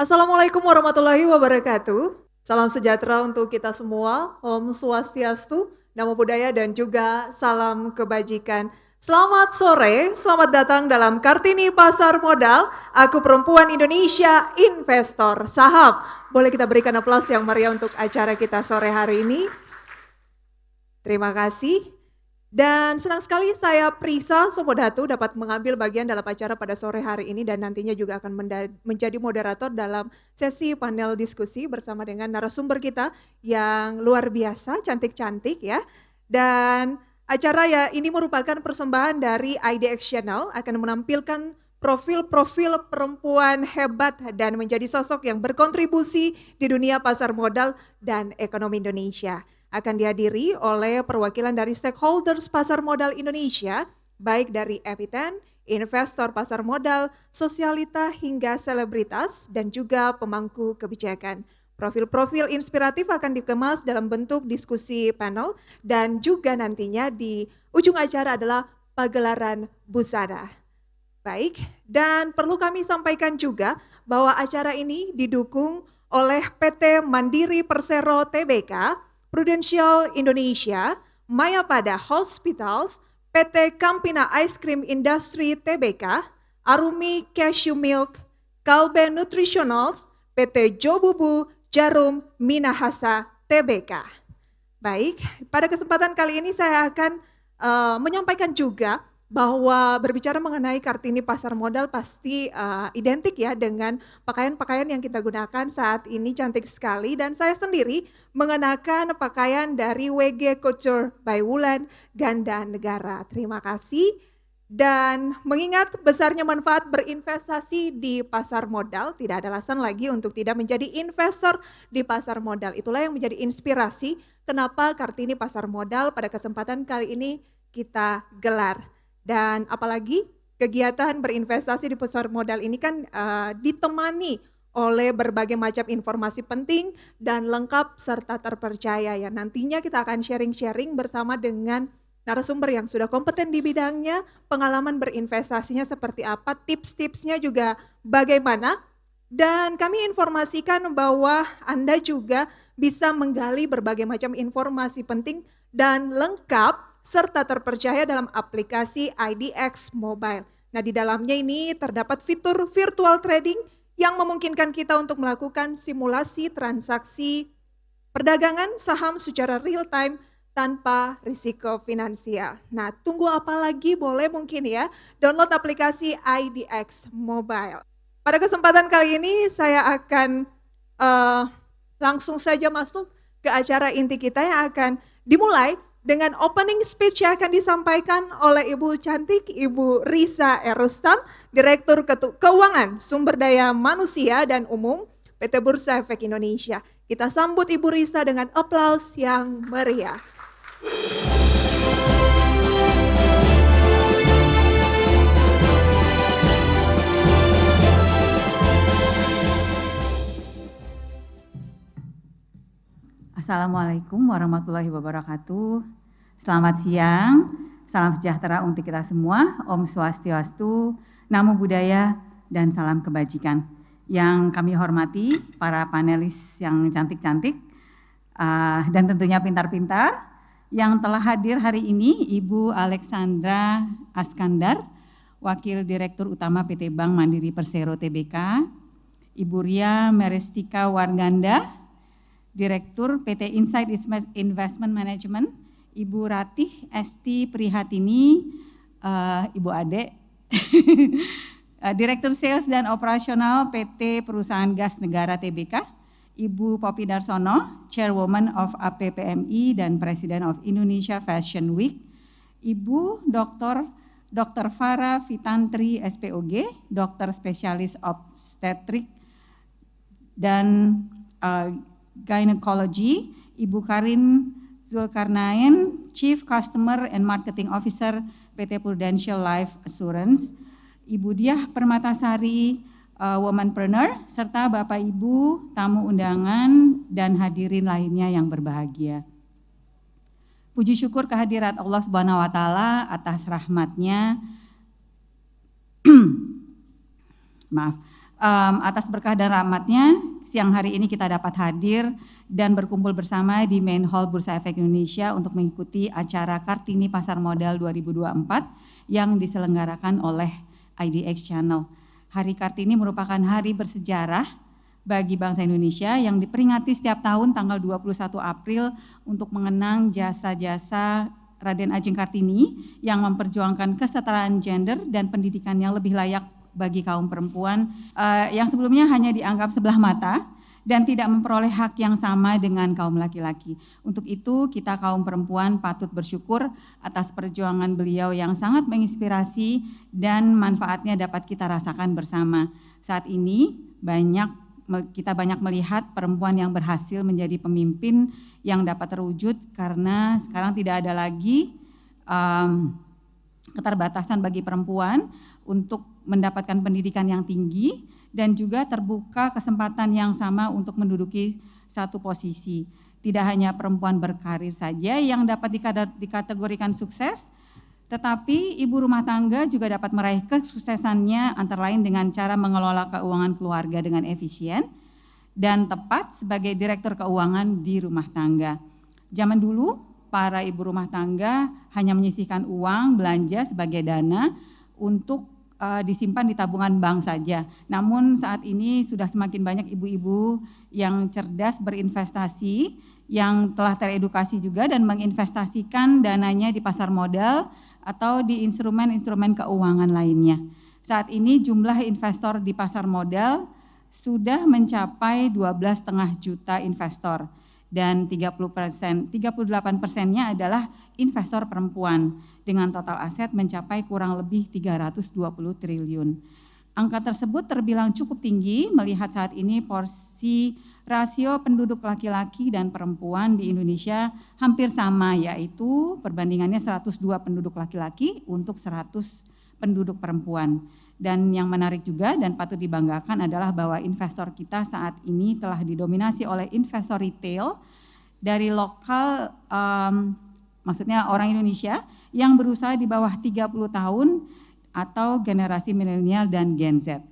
Assalamualaikum warahmatullahi wabarakatuh. Salam sejahtera untuk kita semua. Om Swastiastu, Namo Buddhaya dan juga salam kebajikan. Selamat sore, selamat datang dalam Kartini Pasar Modal. Aku perempuan Indonesia, investor saham. Boleh kita berikan aplaus yang meriah untuk acara kita sore hari ini. Terima kasih. Dan senang sekali saya Prisa Sopodhatu dapat mengambil bagian dalam acara pada sore hari ini dan nantinya juga akan menjadi moderator dalam sesi panel diskusi bersama dengan narasumber kita yang luar biasa, cantik-cantik ya. Dan acara ya ini merupakan persembahan dari IDX Channel akan menampilkan profil-profil perempuan hebat dan menjadi sosok yang berkontribusi di dunia pasar modal dan ekonomi Indonesia. Akan dihadiri oleh perwakilan dari stakeholders pasar modal Indonesia, baik dari emiten, investor pasar modal, sosialita hingga selebritas, dan juga pemangku kebijakan. Profil-profil inspiratif akan dikemas dalam bentuk diskusi panel dan juga nantinya di ujung acara adalah pagelaran busana. Baik, dan perlu kami sampaikan juga bahwa acara ini didukung oleh PT Mandiri Persero Tbk, Prudential Indonesia, Mayapada Hospitals, PT Campina Ice Cream Industry Tbk, Arumi Cashew Milk, Kalbe Nutritionals, PT Jobubu Jarum Minahasa Tbk. Baik, pada kesempatan kali ini saya akan menyampaikan juga bahwa berbicara mengenai Kartini Pasar Modal pasti identik ya dengan pakaian-pakaian yang kita gunakan saat ini, cantik sekali, dan saya sendiri mengenakan pakaian dari WG Couture by Wulan Ganda Negara. Terima kasih. Dan mengingat besarnya manfaat berinvestasi di pasar modal, tidak ada alasan lagi untuk tidak menjadi investor di pasar modal. Itulah yang menjadi inspirasi kenapa Kartini Pasar Modal pada kesempatan kali ini kita gelar. Dan apalagi kegiatan berinvestasi di pasar modal ini kan ditemani oleh berbagai macam informasi penting dan lengkap serta terpercaya ya. Nantinya kita akan sharing-sharing bersama dengan narasumber yang sudah kompeten di bidangnya, pengalaman berinvestasinya seperti apa, tips-tipsnya juga bagaimana. Dan kami informasikan bahwa Anda juga bisa menggali berbagai macam informasi penting dan lengkap serta terpercaya dalam aplikasi IDX Mobile. Nah, di dalamnya ini terdapat fitur virtual trading yang memungkinkan kita untuk melakukan simulasi transaksi perdagangan saham secara real time tanpa risiko finansial. Nah, tunggu apa lagi? Boleh mungkin ya download aplikasi IDX Mobile. Pada kesempatan kali ini saya akan langsung saja masuk ke acara inti kita yang akan dimulai dengan opening speech yang akan disampaikan oleh Ibu Cantik, Ibu Risa Erustam, Direktur Keuangan Sumber Daya Manusia dan Umum PT Bursa Efek Indonesia. Kita sambut Ibu Risa dengan aplaus yang meriah. Assalamualaikum warahmatullahi wabarakatuh. Selamat siang, salam sejahtera untuk kita semua. Om Swastiastu, Namo Buddhaya, dan salam kebajikan. Yang kami hormati para panelis yang cantik-cantik dan tentunya pintar-pintar yang telah hadir hari ini, Ibu Alexandra Askandar, Wakil Direktur Utama PT Bank Mandiri Persero Tbk, Ibu Ria Merestika Warganda, Direktur PT Insight Investment Management, Ibu Ratih Esti Prihatini, Ibu Ade, Direktur Sales dan Operasional PT Perusahaan Gas Negara Tbk, Ibu Poppy Darsono, Chairwoman of APPMI dan Presiden of Indonesia Fashion Week, Ibu Dr. Farah Fitantri SPOG, Dokter Spesialis Obstetrik dan Gynecology, Ibu Karin Zulkarnain, Chief Customer and Marketing Officer PT Prudential Life Assurance, Ibu Diah Permatasari, Womanpreneur, serta Bapak Ibu tamu undangan dan hadirin lainnya yang berbahagia. Puji syukur kehadirat Allah Subhanahu wa taala atas rahmatnya. Maaf. Atas berkah dan rahmatnya, siang hari ini kita dapat hadir dan berkumpul bersama di Main Hall Bursa Efek Indonesia untuk mengikuti acara Kartini Pasar Modal 2024 yang diselenggarakan oleh IDX Channel. Hari Kartini merupakan hari bersejarah bagi bangsa Indonesia yang diperingati setiap tahun tanggal 21 April untuk mengenang jasa-jasa Raden Adjeng Kartini yang memperjuangkan kesetaraan gender dan pendidikan yang lebih layak bagi kaum perempuan yang sebelumnya hanya dianggap sebelah mata dan tidak memperoleh hak yang sama dengan kaum laki-laki. Untuk itu kita kaum perempuan patut bersyukur atas perjuangan beliau yang sangat menginspirasi dan manfaatnya dapat kita rasakan bersama. Saat ini kita banyak melihat perempuan yang berhasil menjadi pemimpin yang dapat terwujud karena sekarang tidak ada lagi keterbatasan bagi perempuan untuk mendapatkan pendidikan yang tinggi dan juga terbuka kesempatan yang sama untuk menduduki satu posisi. Tidak hanya perempuan berkarir saja yang dapat dikategorikan sukses, tetapi ibu rumah tangga juga dapat meraih kesuksesannya antara lain dengan cara mengelola keuangan keluarga dengan efisien dan tepat sebagai direktur keuangan di rumah tangga. Zaman dulu para ibu rumah tangga hanya menyisihkan uang belanja sebagai dana untuk disimpan di tabungan bank saja. Namun saat ini sudah semakin banyak ibu-ibu yang cerdas berinvestasi, yang telah teredukasi juga dan menginvestasikan dananya di pasar modal atau di instrumen-instrumen keuangan lainnya. Saat ini jumlah investor di pasar modal sudah mencapai 12,5 juta investor dan 38%-nya adalah investor perempuan dengan total aset mencapai kurang lebih 320 triliun. Angka tersebut terbilang cukup tinggi melihat saat ini porsi rasio penduduk laki-laki dan perempuan di Indonesia hampir sama, yaitu perbandingannya 102 penduduk laki-laki untuk 100 penduduk perempuan. Dan yang menarik juga dan patut dibanggakan adalah bahwa investor kita saat ini telah didominasi oleh investor retail dari lokal, maksudnya orang Indonesia yang berusaha di bawah 30 tahun atau generasi milenial dan Gen Z.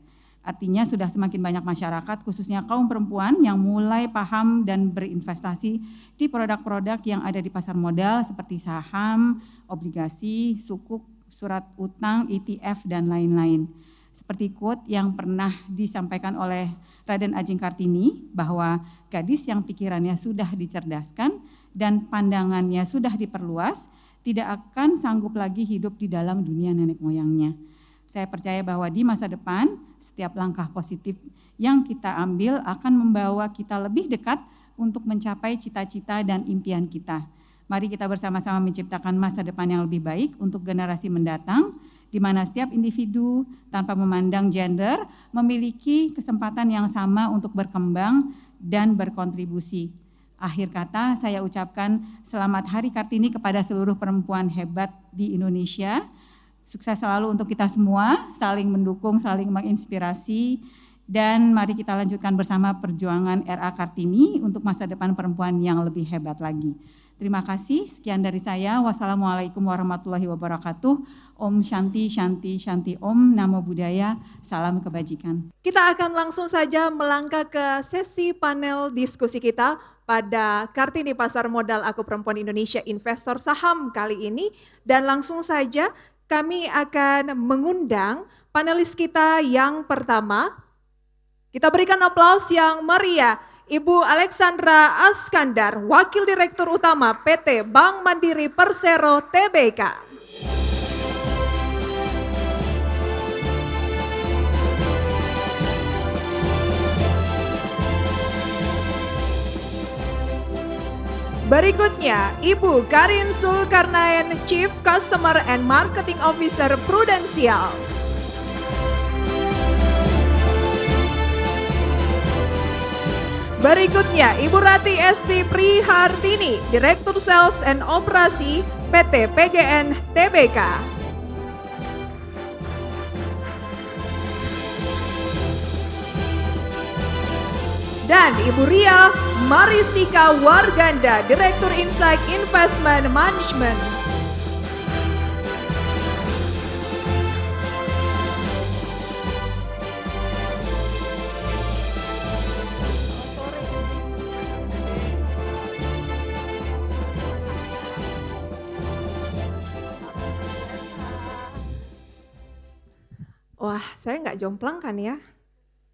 Artinya sudah semakin banyak masyarakat khususnya kaum perempuan yang mulai paham dan berinvestasi di produk-produk yang ada di pasar modal seperti saham, obligasi, sukuk, surat utang, ETF, dan lain-lain. Seperti quote yang pernah disampaikan oleh Raden Adjeng Kartini bahwa gadis yang pikirannya sudah dicerdaskan dan pandangannya sudah diperluas tidak akan sanggup lagi hidup di dalam dunia nenek moyangnya. Saya percaya bahwa di masa depan setiap langkah positif yang kita ambil akan membawa kita lebih dekat untuk mencapai cita-cita dan impian kita. Mari kita bersama-sama menciptakan masa depan yang lebih baik untuk generasi mendatang, di mana setiap individu tanpa memandang gender memiliki kesempatan yang sama untuk berkembang dan berkontribusi. Akhir kata saya ucapkan selamat Hari Kartini kepada seluruh perempuan hebat di Indonesia. Sukses selalu untuk kita semua, saling mendukung, saling menginspirasi, dan mari kita lanjutkan bersama perjuangan RA Kartini untuk masa depan perempuan yang lebih hebat lagi. Terima kasih, sekian dari saya. Wassalamualaikum warahmatullahi wabarakatuh. Om Shanti, Shanti, Shanti Om, Namo Buddhaya, salam kebajikan. Kita akan langsung saja melangkah ke sesi panel diskusi kita pada Kartini Pasar Modal Aku Perempuan Indonesia Investor Saham kali ini. Dan langsung saja kami akan mengundang panelis kita yang pertama. Kita berikan aplaus yang meriah. Ibu Alexandra Askandar, Wakil Direktur Utama PT Bank Mandiri Persero Tbk. Berikutnya, Ibu Karin Sulkarnaen, Chief Customer and Marketing Officer Prudential. Berikutnya, Ibu Rati Esti Prihartini, Direktur Sales and Operasi PT PGN Tbk. Dan Ibu Ria Maristika Warganda, Direktur Insight Investment Management. Wah, saya nggak jomplang kan ya?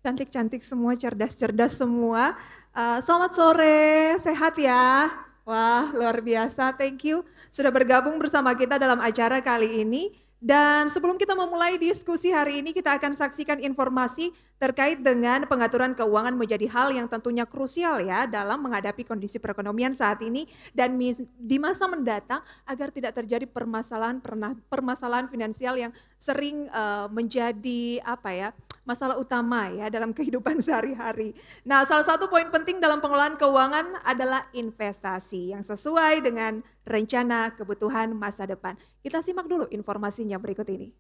Cantik-cantik semua, cerdas-cerdas semua. Selamat sore, sehat ya? Wah, luar biasa, thank you sudah bergabung bersama kita dalam acara kali ini. Dan sebelum kita memulai diskusi hari ini, kita akan saksikan informasi terkait dengan pengaturan keuangan menjadi hal yang tentunya krusial ya dalam menghadapi kondisi perekonomian saat ini dan di masa mendatang agar tidak terjadi permasalahan finansial yang sering menjadi apa ya, masalah utama ya dalam kehidupan sehari-hari. Nah, salah satu poin penting dalam pengelolaan keuangan adalah investasi yang sesuai dengan rencana kebutuhan masa depan. Kita simak dulu informasinya berikut ini.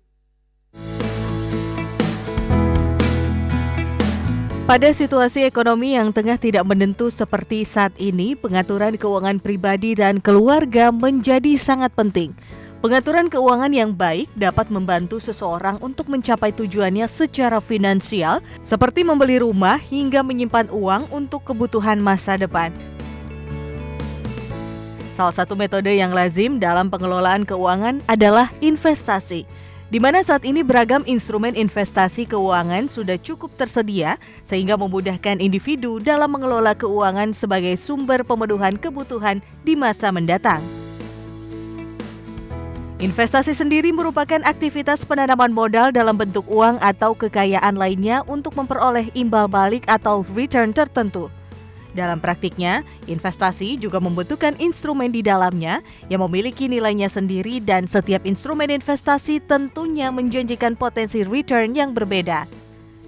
Pada situasi ekonomi yang tengah tidak menentu seperti saat ini, pengaturan keuangan pribadi dan keluarga menjadi sangat penting. Pengaturan keuangan yang baik dapat membantu seseorang untuk mencapai tujuannya secara finansial, seperti membeli rumah hingga menyimpan uang untuk kebutuhan masa depan. Salah satu metode yang lazim dalam pengelolaan keuangan adalah investasi, di mana saat ini beragam instrumen investasi keuangan sudah cukup tersedia sehingga memudahkan individu dalam mengelola keuangan sebagai sumber pemenuhan kebutuhan di masa mendatang. Investasi sendiri merupakan aktivitas penanaman modal dalam bentuk uang atau kekayaan lainnya untuk memperoleh imbal balik atau return tertentu. Dalam praktiknya, investasi juga membutuhkan instrumen di dalamnya yang memiliki nilainya sendiri dan setiap instrumen investasi tentunya menjanjikan potensi return yang berbeda.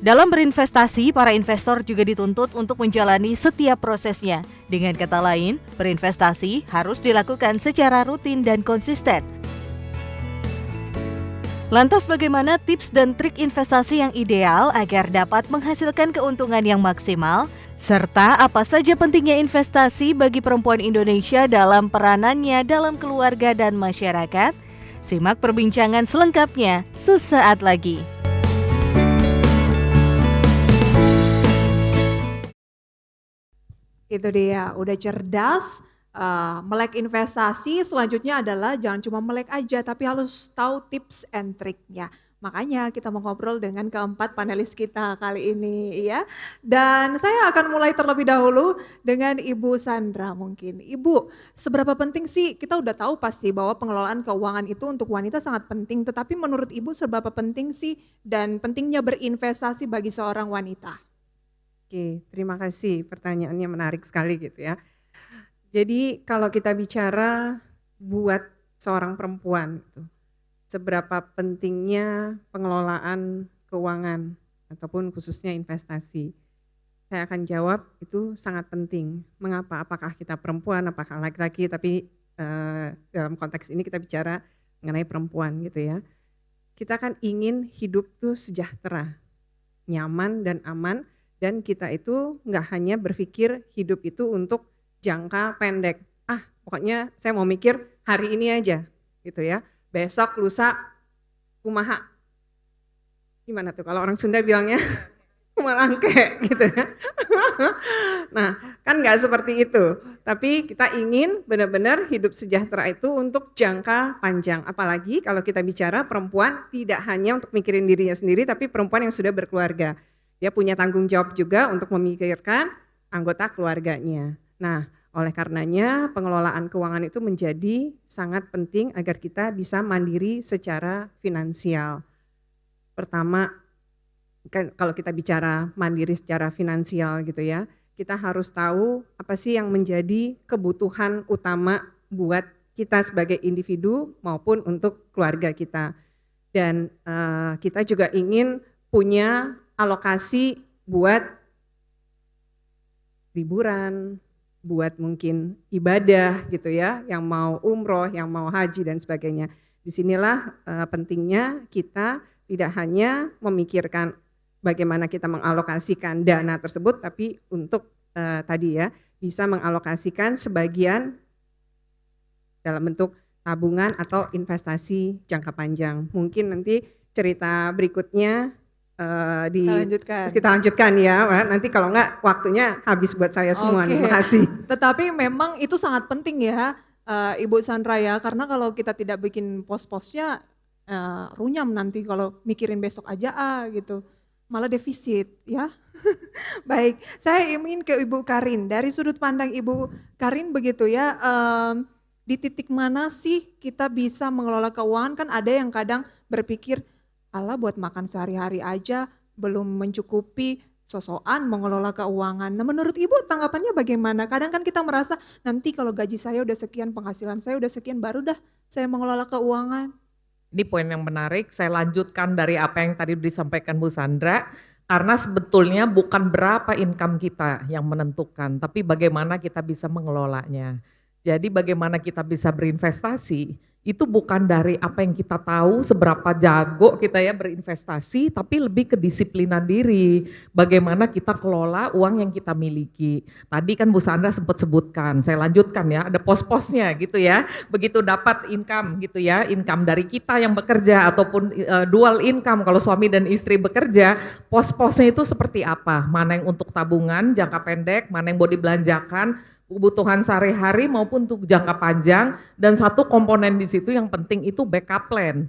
Dalam berinvestasi, para investor juga dituntut untuk menjalani setiap prosesnya. Dengan kata lain, berinvestasi harus dilakukan secara rutin dan konsisten. Lantas bagaimana tips dan trik investasi yang ideal agar dapat menghasilkan keuntungan yang maksimal? Serta apa saja pentingnya investasi bagi perempuan Indonesia dalam peranannya dalam keluarga dan masyarakat? Simak perbincangan selengkapnya sesaat lagi. Itu dia, udah cerdas, melek investasi. Selanjutnya adalah jangan cuma melek aja, tapi harus tahu tips and triknya. Makanya kita mau ngobrol dengan keempat panelis kita kali ini ya. Dan saya akan mulai terlebih dahulu dengan Ibu Sandra mungkin. Ibu, seberapa penting sih, kita udah tahu pasti bahwa pengelolaan keuangan itu untuk wanita sangat penting, tetapi menurut Ibu seberapa penting sih dan pentingnya berinvestasi bagi seorang wanita? Oke, terima kasih, pertanyaannya menarik sekali gitu ya. Jadi kalau kita bicara buat seorang perempuan, gitu, seberapa pentingnya pengelolaan keuangan ataupun khususnya investasi? Saya akan jawab itu sangat penting. Mengapa? Apakah kita perempuan, apakah laki-laki? Tapi dalam konteks ini kita bicara mengenai perempuan gitu ya. Kita kan ingin hidup tuh sejahtera, nyaman dan aman, dan kita itu nggak hanya berpikir hidup itu untuk jangka pendek. Pokoknya saya mau mikir hari ini aja gitu ya. Besok, lusa, kumaha. Gimana tuh kalau orang Sunda bilangnya? Kumalangke gitu ya. Nah, kan nggak seperti itu. Tapi kita ingin benar-benar hidup sejahtera itu untuk jangka panjang. Apalagi kalau kita bicara perempuan tidak hanya untuk mikirin dirinya sendiri, tapi perempuan yang sudah berkeluarga. Dia punya tanggung jawab juga untuk memikirkan anggota keluarganya. Nah, oleh karenanya pengelolaan keuangan itu menjadi sangat penting agar kita bisa mandiri secara finansial. Pertama, kan kalau kita bicara mandiri secara finansial gitu ya, kita harus tahu apa sih yang menjadi kebutuhan utama buat kita sebagai individu maupun untuk keluarga kita. Dan kita juga ingin punya alokasi buat liburan, buat mungkin ibadah gitu ya, yang mau umroh, yang mau haji dan sebagainya. Disinilah pentingnya kita tidak hanya memikirkan bagaimana kita mengalokasikan dana tersebut, tapi untuk tadi ya bisa mengalokasikan sebagian dalam bentuk tabungan atau investasi jangka panjang. Mungkin nanti cerita berikutnya kita lanjutkan ya, nanti kalau enggak waktunya habis buat saya semua. Terima kasih. Tetapi memang itu sangat penting ya Ibu Sandra ya, karena kalau kita tidak bikin pos-posnya runyam nanti kalau mikirin besok aja gitu, malah defisit ya. Baik, saya ingin ke Ibu Karin. Dari sudut pandang Ibu Karin begitu ya, di titik mana sih kita bisa mengelola keuangan? Kan ada yang kadang berpikir, "Alah buat makan sehari-hari aja belum mencukupi, sosokan mengelola keuangan." Nah menurut Ibu tanggapannya bagaimana? Kadang kan kita merasa, nanti kalau gaji saya udah sekian, penghasilan saya udah sekian, baru dah saya mengelola keuangan. Ini poin yang menarik, saya lanjutkan dari apa yang tadi disampaikan Bu Sandra, karena sebetulnya bukan berapa income kita yang menentukan, tapi bagaimana kita bisa mengelolanya. Jadi bagaimana kita bisa berinvestasi, itu bukan dari apa yang kita tahu, seberapa jago kita ya berinvestasi, tapi lebih kedisiplinan diri. Bagaimana kita kelola uang yang kita miliki. Tadi kan Bu Sandra sempat sebutkan, saya lanjutkan ya, ada pos-posnya gitu ya. Begitu dapat income gitu ya, income dari kita yang bekerja ataupun dual income kalau suami dan istri bekerja, pos-posnya itu seperti apa? Mana yang untuk tabungan jangka pendek, mana yang mau dibelanjakan, kebutuhan sehari-hari maupun untuk jangka panjang, dan satu komponen di situ yang penting itu backup plan.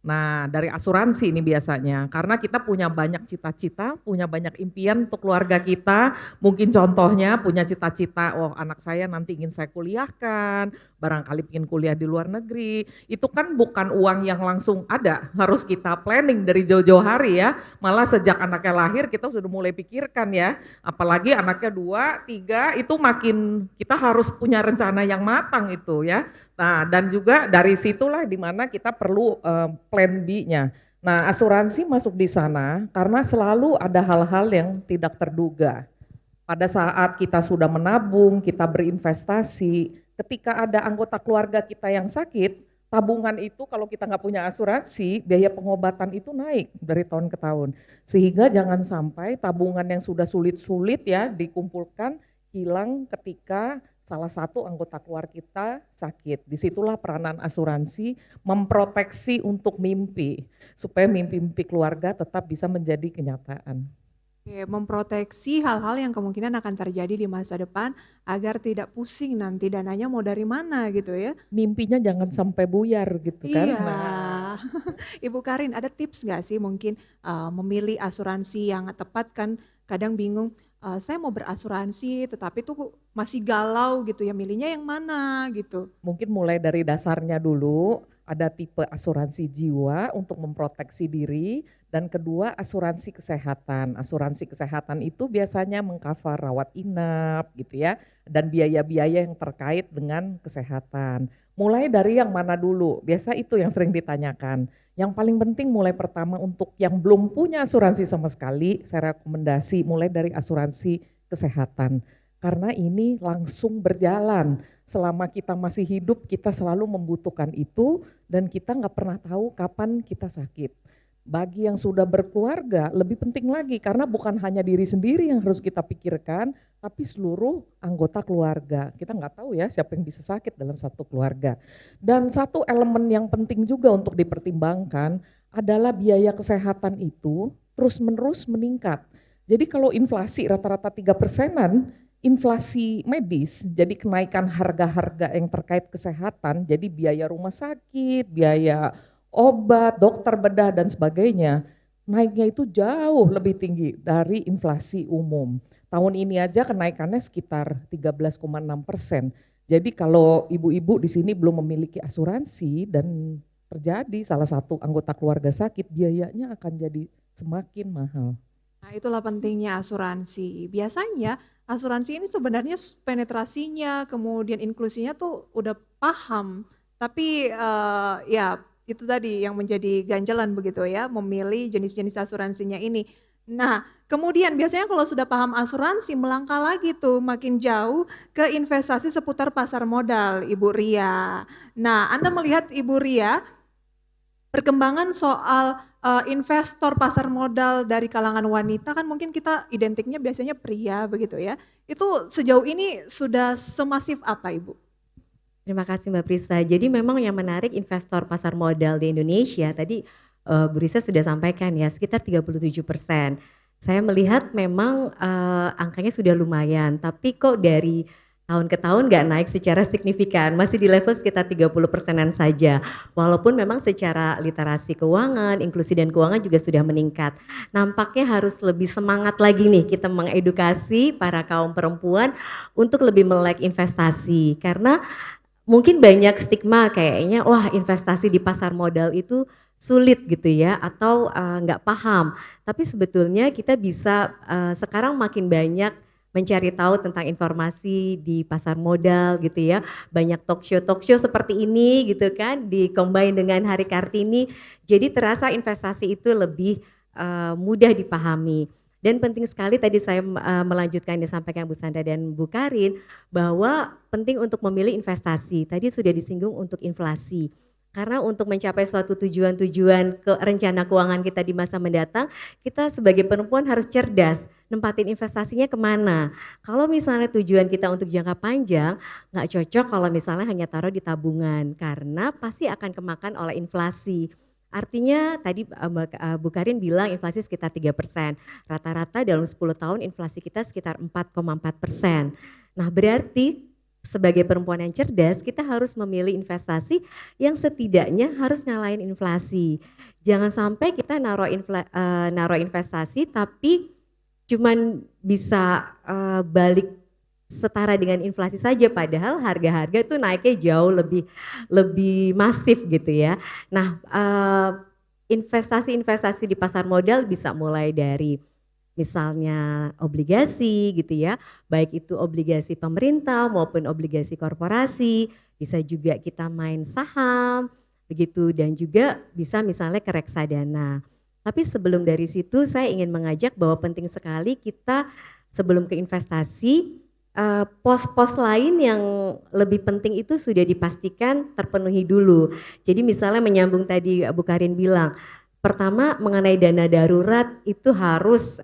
Nah dari asuransi ini biasanya, karena kita punya banyak cita-cita, punya banyak impian untuk keluarga kita, mungkin contohnya punya cita-cita, oh anak saya nanti ingin saya kuliahkan, barangkali ingin kuliah di luar negeri, itu kan bukan uang yang langsung ada, harus kita planning dari jauh-jauh hari ya, malah sejak anaknya lahir kita sudah mulai pikirkan ya, apalagi anaknya 2, 3 itu makin kita harus punya rencana yang matang itu ya. Nah dan juga dari situlah dimana kita perlu plan B-nya. Nah asuransi masuk di sana karena selalu ada hal-hal yang tidak terduga. Pada saat kita sudah menabung, kita berinvestasi, ketika ada anggota keluarga kita yang sakit, tabungan itu kalau kita nggak punya asuransi, biaya pengobatan itu naik dari tahun ke tahun. Sehingga jangan sampai tabungan yang sudah sulit-sulit ya dikumpulkan, hilang ketika salah satu anggota keluarga kita sakit. Disitulah peranan asuransi memproteksi untuk mimpi, supaya mimpi-mimpi keluarga tetap bisa menjadi kenyataan. Oke, memproteksi hal-hal yang kemungkinan akan terjadi di masa depan agar tidak pusing nanti dananya mau dari mana gitu ya. Mimpinya jangan sampai buyar gitu kan. Iya. Nah, Ibu Karin ada tips nggak sih mungkin memilih asuransi yang tepat kan kadang bingung, saya mau berasuransi tetapi tuh masih galau gitu ya milihnya yang mana gitu. mungkin mulai dari dasarnya dulu, ada tipe asuransi jiwa untuk memproteksi diri, dan kedua asuransi kesehatan. Asuransi kesehatan itu biasanya mengcover rawat inap gitu ya, dan biaya-biaya yang terkait dengan kesehatan. Mulai dari yang mana dulu? Biasa itu yang sering ditanyakan. Yang paling penting mulai pertama untuk yang belum punya asuransi sama sekali, saya rekomendasi mulai dari asuransi kesehatan. Karena ini langsung berjalan, selama kita masih hidup kita selalu membutuhkan itu dan kita nggak pernah tahu kapan kita sakit. Bagi yang sudah berkeluarga lebih penting lagi karena bukan hanya diri sendiri yang harus kita pikirkan, tapi seluruh anggota keluarga. Kita nggak tahu ya siapa yang bisa sakit dalam satu keluarga. Dan satu elemen yang penting juga untuk dipertimbangkan adalah biaya kesehatan itu terus-menerus meningkat. Jadi kalau inflasi rata-rata 3%-an, inflasi medis, jadi kenaikan harga-harga yang terkait kesehatan, jadi biaya rumah sakit, biaya obat, dokter bedah dan sebagainya, naiknya itu jauh lebih tinggi dari inflasi umum. Tahun ini aja kenaikannya sekitar 13,6%. Jadi kalau ibu-ibu di sini belum memiliki asuransi dan terjadi salah satu anggota keluarga sakit, biayanya akan jadi semakin mahal. Nah itulah pentingnya asuransi. Biasanya asuransi ini sebenarnya penetrasinya kemudian inklusinya tuh udah paham. Tapi ya itu tadi yang menjadi ganjalan begitu ya memilih jenis-jenis asuransinya ini. Nah kemudian biasanya kalau sudah paham asuransi melangkah lagi tuh makin jauh ke investasi seputar pasar modal Ibu Ria. Nah Anda melihat Ibu Ria perkembangan soal investor pasar modal dari kalangan wanita kan mungkin kita identiknya biasanya pria begitu ya. Itu sejauh ini sudah semasif apa Ibu? Terima kasih Mbak Prisa. Jadi memang yang menarik investor pasar modal di Indonesia tadi Bu Risa sudah sampaikan ya sekitar 37%. Saya melihat memang angkanya sudah lumayan, tapi kok dari tahun ke tahun nggak naik secara signifikan, masih di level sekitar 30%-an saja. Walaupun memang secara literasi keuangan, inklusi dan keuangan juga sudah meningkat. Nampaknya harus lebih semangat lagi nih kita mengedukasi para kaum perempuan untuk lebih melek investasi. Karena mungkin banyak stigma kayaknya, wah investasi di pasar modal itu sulit gitu ya, atau nggak paham. Tapi sebetulnya kita bisa sekarang makin banyak mencari tahu tentang informasi di pasar modal gitu ya. Banyak talk show seperti ini gitu kan, di-combine dengan Hari Kartini. Jadi terasa investasi itu lebih mudah dipahami. Dan penting sekali tadi saya melanjutkan yang disampaikan Bu Sandra dan Bu Karin, bahwa penting untuk memilih investasi. Tadi sudah disinggung untuk inflasi. Karena untuk mencapai suatu tujuan-tujuan ke rencana keuangan kita di masa mendatang, kita sebagai perempuan harus cerdas, nempatin investasinya kemana. Kalau misalnya tujuan kita untuk jangka panjang, nggak cocok kalau misalnya hanya taruh di tabungan, karena pasti akan kemakan oleh inflasi. Artinya tadi Bu Karin bilang inflasi sekitar 3%, rata-rata dalam 10 tahun inflasi kita sekitar 4,4%. Nah berarti sebagai perempuan yang cerdas, kita harus memilih investasi yang setidaknya harus nyalain inflasi. Jangan sampai kita naruh investasi tapi cuman bisa balik setara dengan inflasi saja, padahal harga-harga itu naiknya jauh lebih masif gitu ya. Nah, investasi-investasi di pasar modal bisa mulai dari misalnya obligasi gitu ya, baik itu obligasi pemerintah maupun obligasi korporasi, bisa juga kita main saham begitu, dan juga bisa misalnya ke reksadana. Tapi sebelum dari situ saya ingin mengajak bahwa penting sekali kita sebelum ke investasi, pos-pos lain yang lebih penting itu sudah dipastikan terpenuhi dulu. Jadi misalnya menyambung tadi Bu Karin bilang, pertama mengenai dana darurat itu harus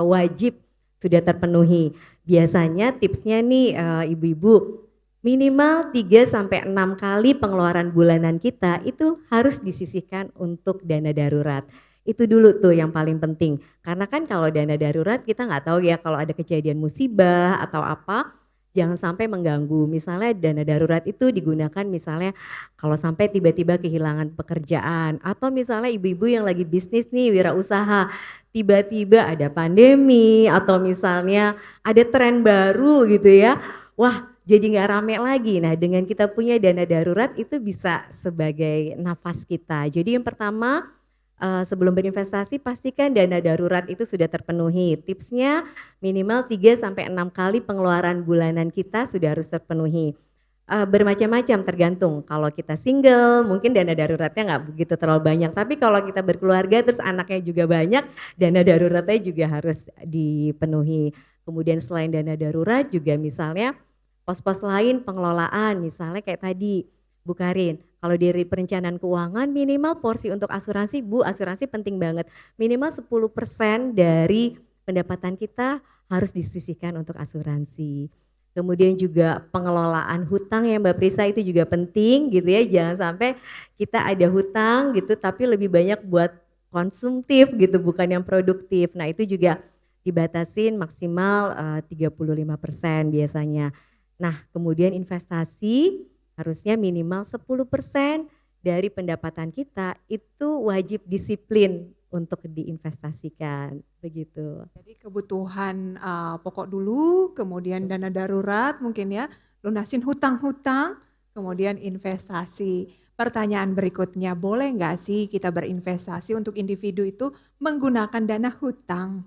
wajib sudah terpenuhi. Biasanya tipsnya nih ibu-ibu, minimal 3-6 kali pengeluaran bulanan kita itu harus disisihkan untuk dana darurat. Itu dulu tuh yang paling penting. Karena kan kalau dana darurat kita nggak tahu ya, kalau ada kejadian musibah atau apa, jangan sampai mengganggu. Misalnya dana darurat itu digunakan misalnya kalau sampai tiba-tiba kehilangan pekerjaan, atau misalnya ibu-ibu yang lagi bisnis nih, wirausaha, tiba-tiba ada pandemi atau misalnya ada tren baru gitu ya, wah jadi nggak rame lagi. Nah dengan kita punya dana darurat itu bisa sebagai nafas kita. Jadi yang pertama, sebelum berinvestasi pastikan dana darurat itu sudah terpenuhi. Tipsnya minimal 3-6 kali pengeluaran bulanan kita sudah harus terpenuhi. Bermacam-macam tergantung, kalau kita single mungkin dana daruratnya nggak begitu terlalu banyak, tapi kalau kita berkeluarga terus anaknya juga banyak, dana daruratnya juga harus dipenuhi. Kemudian selain dana darurat juga misalnya pos-pos lain pengelolaan, misalnya kayak tadi Bu Karin, kalau dari perencanaan keuangan minimal porsi untuk asuransi, Bu, asuransi penting banget. Minimal 10% dari pendapatan kita harus disisihkan untuk asuransi. Kemudian juga pengelolaan hutang ya Mbak Prisa, itu juga penting gitu ya. Jangan sampai kita ada hutang gitu tapi lebih banyak buat konsumtif gitu, bukan yang produktif. Nah itu juga dibatasin maksimal 35% biasanya. Nah kemudian investasi harusnya minimal 10% dari pendapatan kita itu wajib disiplin untuk diinvestasikan, begitu. Jadi kebutuhan pokok dulu, kemudian dana darurat mungkin ya, lunasin hutang-hutang, kemudian investasi. Pertanyaan berikutnya, boleh nggak sih kita berinvestasi untuk individu itu menggunakan dana hutang?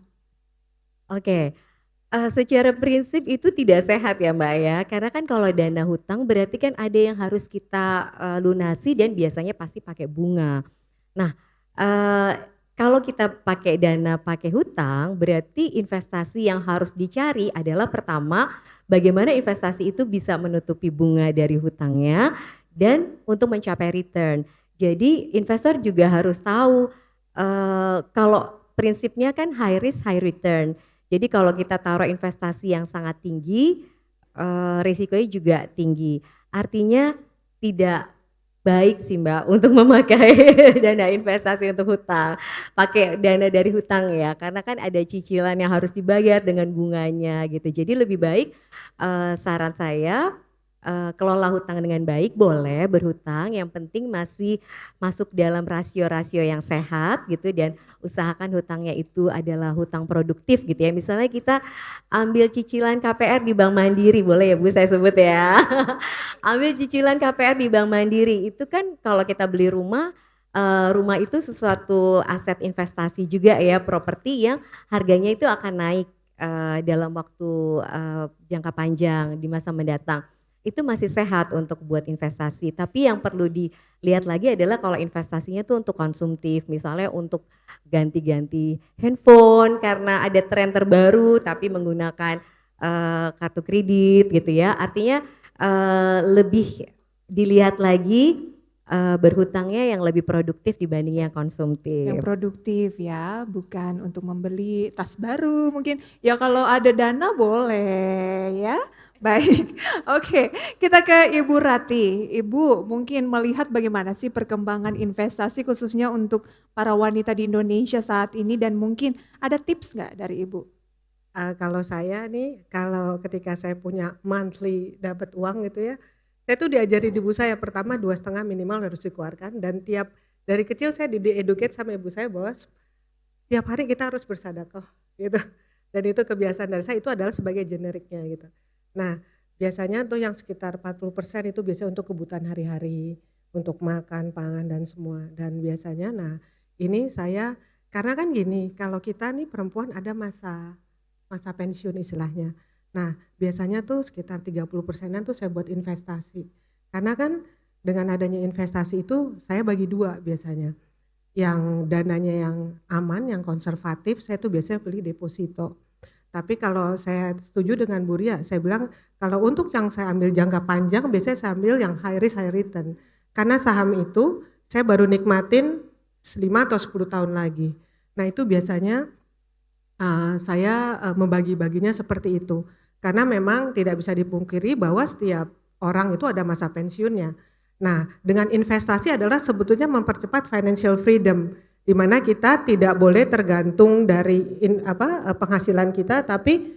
Oke. Secara prinsip itu tidak sehat ya Mbak ya, karena kan kalau dana hutang berarti kan ada yang harus kita lunasi dan biasanya pasti pakai bunga. Nah, kalau kita pakai dana pakai hutang berarti investasi yang harus dicari adalah pertama bagaimana investasi itu bisa menutupi bunga dari hutangnya dan untuk mencapai return. Jadi investor juga harus tahu kalau prinsipnya kan high risk high return. Jadi kalau kita taruh investasi yang sangat tinggi, risikonya juga tinggi. Artinya tidak baik sih Mbak untuk memakai dana investasi untuk hutang. Pakai dana dari hutang ya, karena kan ada cicilan yang harus dibayar dengan bunganya gitu. Jadi lebih baik saran saya kelola hutang dengan baik, boleh berhutang, yang penting masih masuk dalam rasio-rasio yang sehat gitu, dan usahakan hutangnya itu adalah hutang produktif gitu ya. Misalnya kita ambil cicilan KPR di Bank Mandiri, boleh ya Bu saya sebut ya. Ambil cicilan KPR di Bank Mandiri, itu kan kalau kita beli rumah, rumah itu sesuatu aset investasi juga ya, properti yang harganya itu akan naik dalam waktu jangka panjang di masa mendatang. Itu masih sehat untuk buat investasi, tapi yang perlu dilihat lagi adalah kalau investasinya tuh untuk konsumtif, misalnya untuk ganti-ganti handphone karena ada tren terbaru tapi menggunakan kartu kredit gitu ya. Artinya lebih dilihat lagi berhutangnya yang lebih produktif dibanding yang konsumtif. Yang produktif ya, bukan untuk membeli tas baru mungkin. Ya kalau ada dana boleh ya. Baik, oke, kita ke Ibu Rati. Ibu mungkin melihat bagaimana sih perkembangan investasi khususnya untuk para wanita di Indonesia saat ini, dan mungkin ada tips nggak dari Ibu? Kalau saya nih, kalau ketika saya punya monthly dapat uang gitu ya, saya tuh diajari di ibu saya, pertama 2,5 minimal harus dikeluarkan, dan dari kecil saya di-educate sama ibu saya bahwa tiap hari kita harus bersedekah gitu. Dan itu kebiasaan dari saya, itu adalah sebagai generiknya gitu. Nah, biasanya tuh yang sekitar 40% itu biasanya untuk kebutuhan hari-hari, untuk makan, pangan dan semua. Dan biasanya ini saya, karena kan gini, kalau kita nih perempuan ada masa pensiun istilahnya. Nah, biasanya tuh sekitar 30%-an tuh saya buat investasi. Karena kan dengan adanya investasi itu saya bagi dua biasanya. Yang dananya yang aman, yang konservatif, saya tuh biasanya beli deposito. Tapi kalau saya setuju dengan Bu Ria, saya bilang kalau untuk yang saya ambil jangka panjang, biasanya saya ambil yang high risk high return. Karena saham itu saya baru nikmatin 5 atau 10 tahun lagi. Nah itu biasanya saya membagi-baginya seperti itu. Karena memang tidak bisa dipungkiri bahwa setiap orang itu ada masa pensiunnya. Nah dengan investasi adalah sebetulnya mempercepat financial freedom, di mana kita tidak boleh tergantung dari penghasilan kita, tapi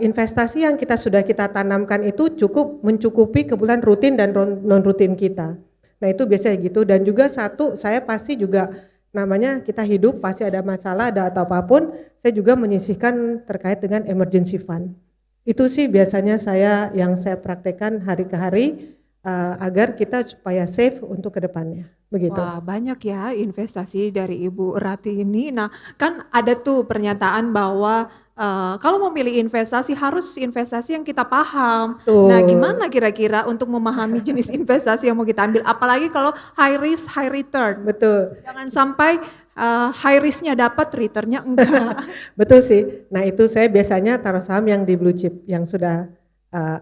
investasi yang sudah kita tanamkan itu cukup mencukupi kebutuhan rutin dan non rutin kita. Nah itu biasanya gitu. Dan juga satu, saya pasti juga namanya kita hidup pasti ada masalah, ada atau apapun, saya juga menyisihkan terkait dengan emergency fund. Itu sih biasanya yang saya praktekkan hari ke hari agar kita supaya safe untuk kedepannya. Begitu. Wah, banyak ya investasi dari Ibu Rati ini. Nah, kan ada tuh pernyataan bahwa kalau mau milih investasi harus investasi yang kita paham. Tuh. Nah, gimana kira-kira untuk memahami jenis investasi yang mau kita ambil? Apalagi kalau high risk, high return. Betul. Jangan sampai high risk-nya dapat, return-nya enggak. Betul sih. Nah itu saya biasanya taruh saham yang di blue chip, yang sudah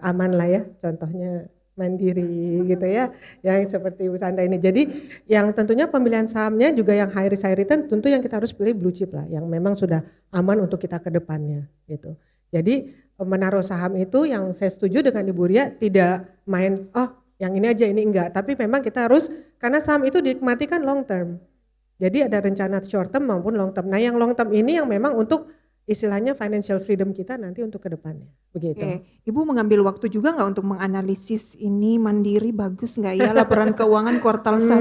aman lah ya. Contohnya Mandiri gitu ya, yang seperti Bu Sandra ini. Jadi yang tentunya pemilihan sahamnya juga yang high risk high return, tentu yang kita harus pilih blue chip lah, yang memang sudah aman untuk kita ke depannya gitu. Jadi menaruh saham itu yang saya setuju dengan Ibu Ria, tidak main yang ini aja ini enggak, tapi memang kita harus, karena saham itu dinikmati kan long term. Jadi ada rencana short term maupun long term. Nah yang long term ini yang memang untuk istilahnya financial freedom kita nanti untuk ke depannya, begitu. Oke. Ibu mengambil waktu juga nggak untuk menganalisis ini Mandiri bagus nggak ya laporan keuangan kuartal 1?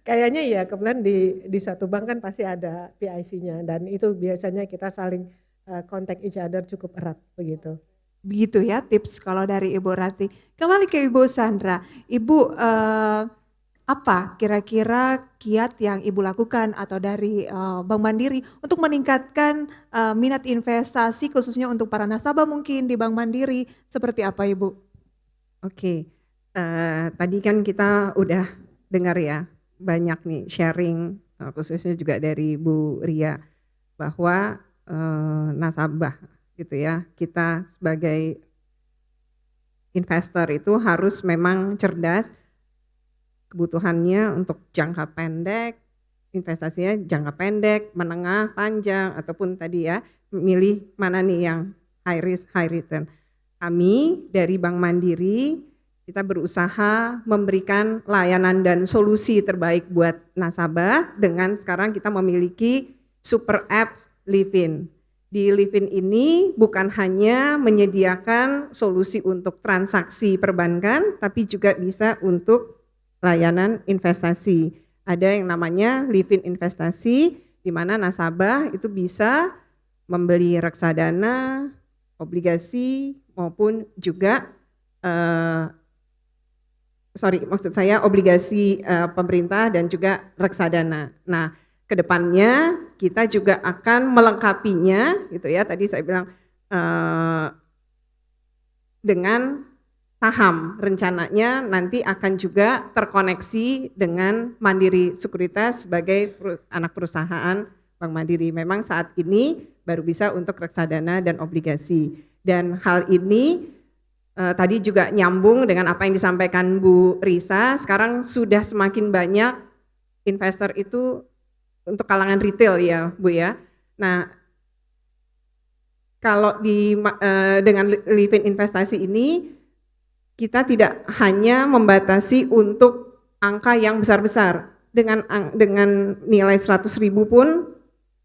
Kayaknya ya kebetulan di satu bank kan pasti ada PIC-nya, dan itu biasanya kita saling contact each other cukup erat begitu. Begitu ya tips kalau dari Ibu Rati. Kembali ke Ibu Sandra. Ibu apa kira-kira kiat yang Ibu lakukan atau dari Bank Mandiri untuk meningkatkan minat investasi khususnya untuk para nasabah mungkin di Bank Mandiri, seperti apa Ibu? Oke, tadi kan kita udah dengar ya banyak nih sharing khususnya juga dari Bu Ria bahwa nasabah gitu ya, kita sebagai investor itu harus memang cerdas, kebutuhannya untuk jangka pendek, investasinya jangka pendek, menengah, panjang, ataupun tadi ya milih mana nih yang high risk, high return. Kami dari Bank Mandiri kita berusaha memberikan layanan dan solusi terbaik buat nasabah dengan sekarang kita memiliki super apps Livin. Di Livin ini bukan hanya menyediakan solusi untuk transaksi perbankan, tapi juga bisa untuk layanan investasi. Ada yang namanya Livin Investasi, di mana nasabah itu bisa membeli reksadana, obligasi, maupun juga obligasi pemerintah dan juga reksadana. Nah, kedepannya kita juga akan melengkapinya, gitu ya. Tadi saya bilang dengan saham. Rencananya nanti akan juga terkoneksi dengan Mandiri Sekuritas sebagai anak perusahaan Bank Mandiri. Memang saat ini baru bisa untuk reksadana dan obligasi. Dan hal ini tadi juga nyambung dengan apa yang disampaikan Bu Risa, sekarang sudah semakin banyak investor itu untuk kalangan retail ya Bu ya. Nah, kalau dengan Livin Investasi ini kita tidak hanya membatasi untuk angka yang besar-besar. Dengan nilai 100.000 pun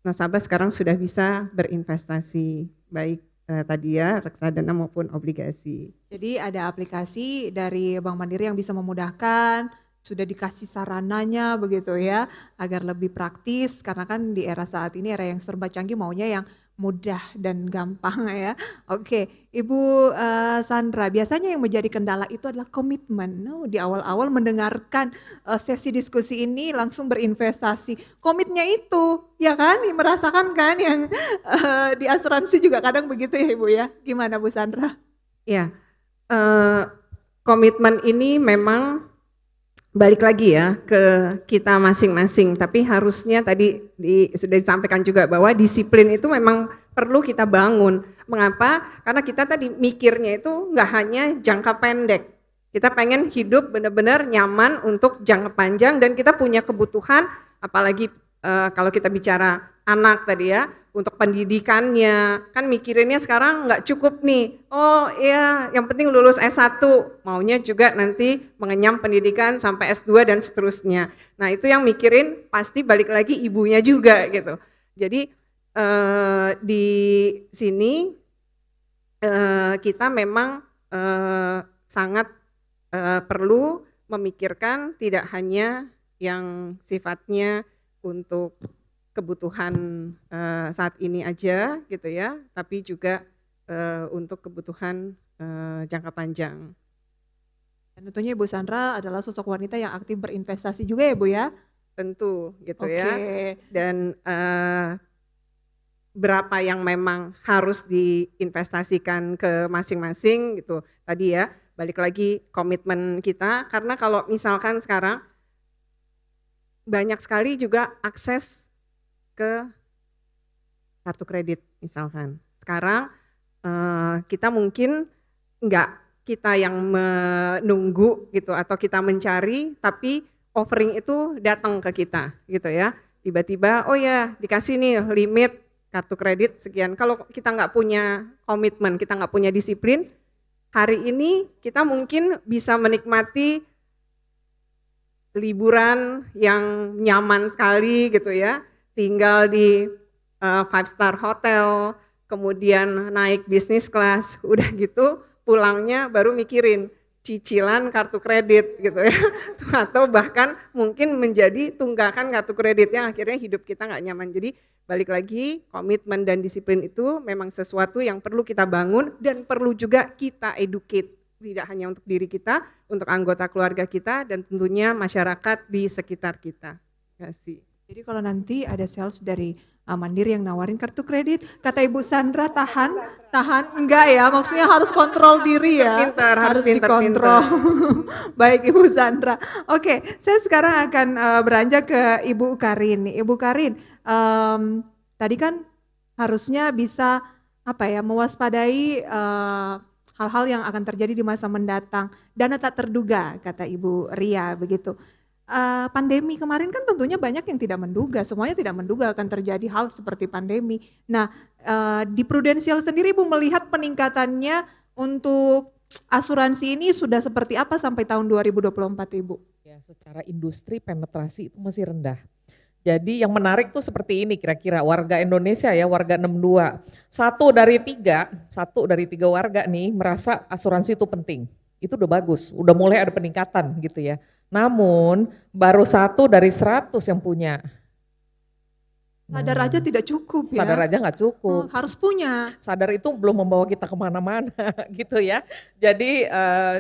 nasabah sekarang sudah bisa berinvestasi, baik tadi ya reksadana maupun obligasi. Jadi ada aplikasi dari Bank Mandiri yang bisa memudahkan, sudah dikasih sarananya begitu ya, agar lebih praktis karena kan di era saat ini era yang serba canggih maunya yang mudah dan gampang ya. Oke, Ibu Sandra, biasanya yang menjadi kendala itu adalah komitmen. Di awal-awal mendengarkan sesi diskusi ini langsung berinvestasi. Komitnya itu, ya kan? Merasakan kan yang di asuransi juga kadang begitu ya Ibu ya. Gimana Bu Sandra? Ya, komitmen ini memang balik lagi ya ke kita masing-masing, tapi harusnya tadi sudah disampaikan juga bahwa disiplin itu memang perlu kita bangun. Mengapa? Karena kita tadi mikirnya itu nggak hanya jangka pendek. Kita pengen hidup benar-benar nyaman untuk jangka panjang dan kita punya kebutuhan, apalagi kalau kita bicara anak tadi ya, untuk pendidikannya, kan mikirinnya sekarang nggak cukup nih, oh iya yang penting lulus S1, maunya juga nanti mengenyam pendidikan sampai S2 dan seterusnya. Nah itu yang mikirin pasti balik lagi ibunya juga gitu. Jadi di sini kita memang sangat perlu memikirkan tidak hanya yang sifatnya untuk kebutuhan saat ini aja gitu ya, tapi juga untuk kebutuhan jangka panjang. Dan tentunya Ibu Sandra adalah sosok wanita yang aktif berinvestasi juga ya Bu ya? Tentu gitu ya. Dan berapa yang memang harus diinvestasikan ke masing-masing gitu. Tadi ya, balik lagi komitmen kita, karena kalau misalkan sekarang banyak sekali juga akses ke kartu kredit misalkan. Sekarang kita mungkin enggak kita yang menunggu gitu atau kita mencari, tapi offering itu datang ke kita gitu ya. Tiba-tiba oh ya dikasih nih limit kartu kredit sekian. Kalau kita nggak punya komitmen, kita nggak punya disiplin, hari ini kita mungkin bisa menikmati liburan yang nyaman sekali gitu ya. Tinggal di 5-star hotel, kemudian naik bisnis class, udah gitu pulangnya baru mikirin cicilan kartu kredit gitu ya, atau bahkan mungkin menjadi tunggakan kartu kredit yang akhirnya hidup kita nggak nyaman. Jadi balik lagi komitmen dan disiplin itu memang sesuatu yang perlu kita bangun dan perlu juga kita educate, tidak hanya untuk diri kita, untuk anggota keluarga kita dan tentunya masyarakat di sekitar kita. Terima kasih. Jadi kalau nanti ada sales dari Mandiri yang nawarin kartu kredit, kata Ibu Sandra tahan, enggak ya, maksudnya harus kontrol diri ya. Harus dikontrol. Baik Ibu Sandra. Oke, saya sekarang akan beranjak ke Ibu Karin. Ibu Karin, tadi kan harusnya bisa mewaspadai hal-hal yang akan terjadi di masa mendatang. Dana tak terduga, kata Ibu Ria begitu. Pandemi kemarin kan tentunya banyak yang tidak menduga, semuanya tidak menduga akan terjadi hal seperti pandemi. Nah, di Prudensial sendiri Ibu melihat peningkatannya untuk asuransi ini sudah seperti apa sampai tahun 2024 Ibu? Ya, secara industri penetrasi itu masih rendah. Jadi yang menarik tuh seperti ini kira-kira warga Indonesia ya, warga 62. Satu dari tiga warga nih merasa asuransi itu penting. Itu udah bagus, udah mulai ada peningkatan gitu ya. Namun baru 1 dari 100 yang punya. Sadar aja tidak cukup ya. Sadar aja nggak cukup. Harus punya. Sadar itu belum membawa kita kemana-mana gitu ya. Jadi